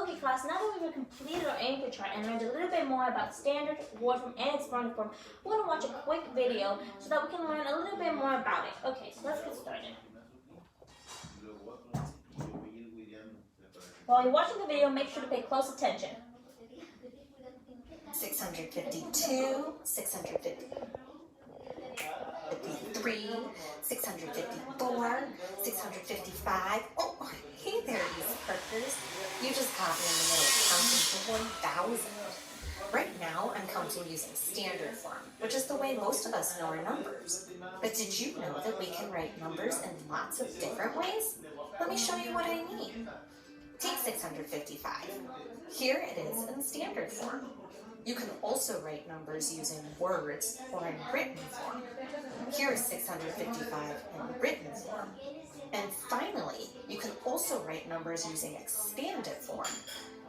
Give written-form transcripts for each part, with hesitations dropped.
Okay class, now that we've completed our anchor chart and learned a little bit more about standard, word form, and expanded form, we're going to watch a quick video so that we can learn a little bit more about it. Okay, so let's get started. While you're watching the video, make sure to pay close attention. 652, 653, 654, 655. Oh, hey there, these Parkers. You just caught me in the middle of counting to 1,000. Right now, I'm counting using standard form, which is the way most of us know our numbers. But did you know that we can write numbers in lots of different ways? Let me show you what I mean. Take 655. Here it is in standard form. You can also write numbers using words or in written form. Here is 655 in written form. And finally, you can also write numbers using expanded form.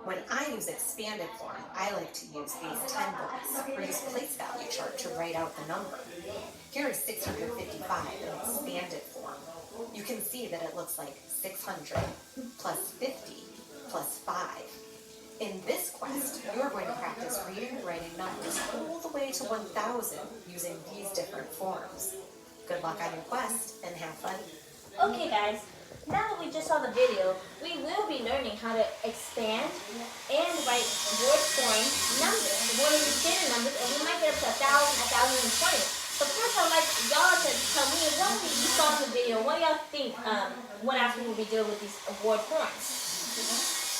When I use expanded form, I like to use these 10 blocks or use place value chart to write out the number. Here is 655 in expanded form. You can see that it looks like 600 plus 50 plus 5. In this quest, you are going to practice reading and writing numbers all the way to 1,000 using these different forms. Good luck on your quest and have fun. Okay guys, now that we just saw the video, we will be learning how to expand and write word form numbers. We're going to be standard numbers and we might get up to 1,000, 1,020. But first I'd like y'all to tell me what you saw in the video. What do y'all think what else we will be doing with these word forms?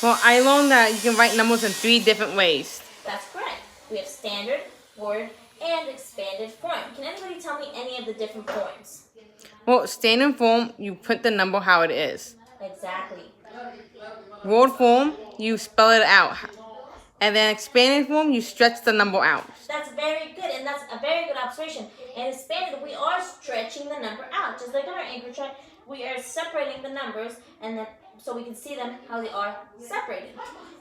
Well, I learned that you can write numbers in 3 different ways. That's correct. We have standard, word, and expanded form. Can anybody tell me any of the different forms? Well, standard form, you put the number how it is. Exactly. Word form, you spell it out. And then expanded form, you stretch the number out. That's very good, and that's a very good observation. And expanded, we are stretching the number out. Just like in our anchor chart, we are separating the numbers, and then so we can see them how they are separated.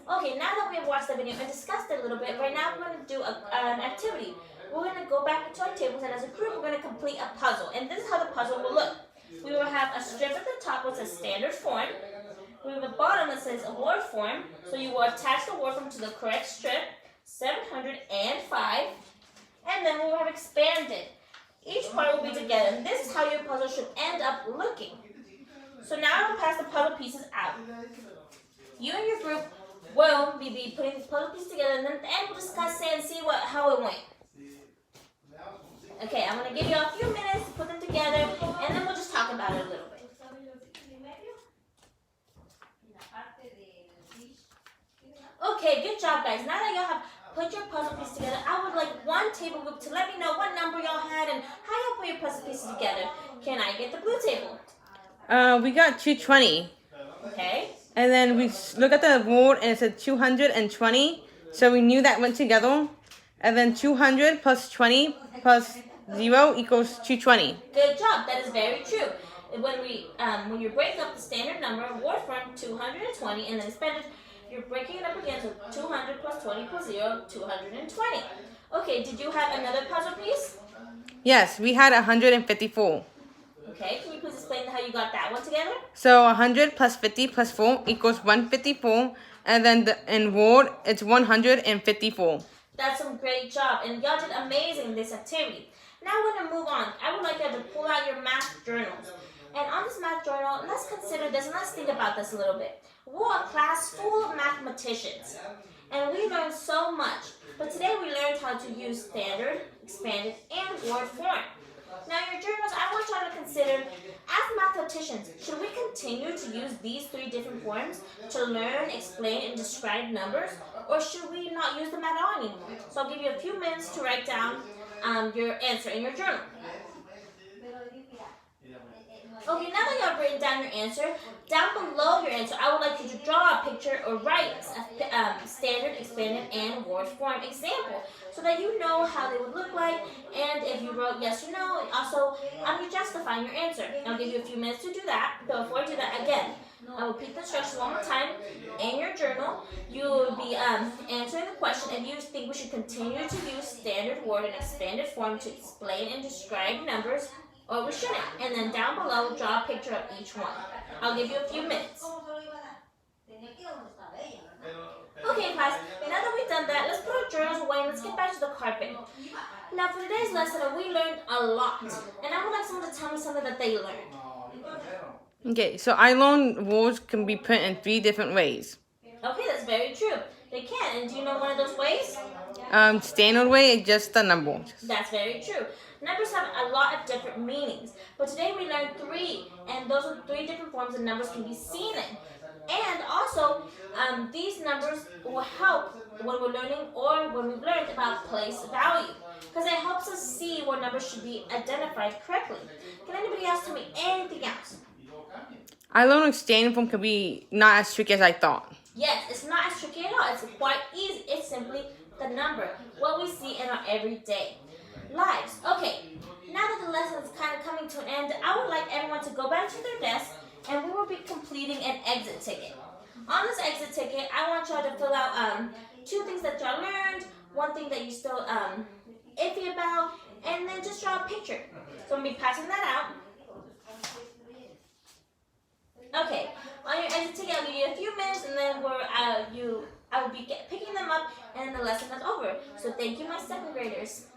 Okay, now that we have watched the video and discussed it a little bit, right now we're going to do an activity. We're going to go back into our tables, and as a group, we're going to complete a puzzle. And this is how the puzzle will look. We will have a strip at the top which says standard form. We have a bottom that says a word form. So you will attach the word form to the correct strip, 705. And then we will have expanded. Each part will be together, and this is how your puzzle should end up looking. So now I will pass the puzzle pieces out. You and your group will be putting the puzzle pieces together, and then at the end we'll discuss it and see how it went. Okay, I'm going to give you a few minutes to put them together, and then we'll just talk about it a little bit. Okay, good job guys. Now that y'all have put your puzzle pieces together, I would like one table group to let me know what number y'all had and how y'all put your puzzle pieces together. Can I get the blue table? We got 220. Okay. And then we look at the board and it said 220. So we knew that went together. And then 200 plus 20 plus 0 equals 220. Good job. That is very true. When you're breaking up the standard number, word form 220, and then expanded, you're breaking it up again, so 200 plus 20 plus 0, 220. Okay, did you have another puzzle piece? Yes, we had 154. Okay, can you please explain how you got that one together? So 100 plus 50 plus 4 equals 154. And then in word, it's 154. That's a great job, and y'all did amazing in this activity. Now we're going to move on. I would like you to pull out your math journals. And on this math journal, let's consider this and let's think about this a little bit. We're a class full of mathematicians, and we learned so much. But today we learned how to use standard, expanded, and word form. Now in your journals, I want y'all to consider, as mathematicians, should we continue to use these 3 different forms to learn, explain, and describe numbers? Or should we not use them at all anymore? So I'll give you a few minutes to write down your answer in your journal. Okay, now that y'all written down your answer, down below your answer, I would like you to draw a picture or write a standard, expanded, and word form example so that you know how they would look like, and if you wrote yes or no, and also you're justifying your answer. I'll give you a few minutes to do that. But before I do that, again, I'll repeat the instructions one more time. In your journal, you will be answering the question if you think we should continue to use standard, word, and expanded form to explain and describe numbers, or we shouldn't. And then down below, draw a picture of each one. I'll give you a few minutes. let's get back to the carpet. Now for today's lesson, we learned a lot. And I would like someone to tell me something that they learned. Okay, so I learned words can be put in 3 different ways. Okay, that's very true. They can. And do you know one of those ways? Standard way is just the number. That's very true. Numbers have a lot of different meanings. But today we learned 3. And those are 3 different forms that numbers can be seen in. And also, these numbers will help when we're learning or when we've learned about place value. Because it helps us see where numbers should be identified correctly. Can anybody else tell me anything else? I learned standard form can be not as tricky as I thought. Yes, it's not as tricky at all. It's quite easy. It's simply the number, what we see in our everyday lives. Okay, now that the lesson is kind of coming to an end, I would like everyone to go back to their desk and we will be completing an exit ticket. On this exit ticket, I want y'all to fill out 2 things that y'all learned, 1 thing that you still iffy about, and then just draw a picture. So I'm going to be passing that out. Okay, on your exit ticket, I'll give you a few minutes, and then I will be picking them up, and the lesson is over. So thank you, my 2nd graders.